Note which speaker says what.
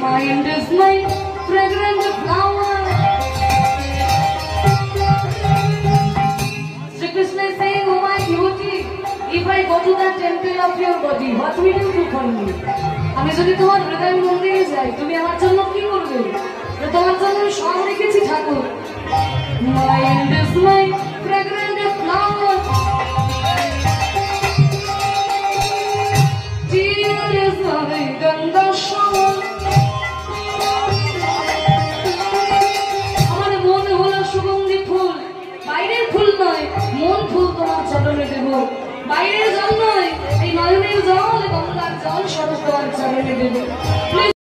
Speaker 1: Mind is my fragrant flower. Sri Krishna is saying, oh my beauty, if I go to the temple of your body, what will you do for me? আমি যদি তোমার হৃদয় মন্দিরে যাই, তুমি আমার জন্য কি করবে? তোমার জন্য আমি সব রেখেছি ঠাকুর। Mind is my fragrant flower. Tear is my ganga shower. বাইরের ফুল নয়, মন ফুল তোমার চরণে দেব। বাইরের জল নয়, এই নয়নের জল, গঙ্গার জল সব তোমার চরণে দেব।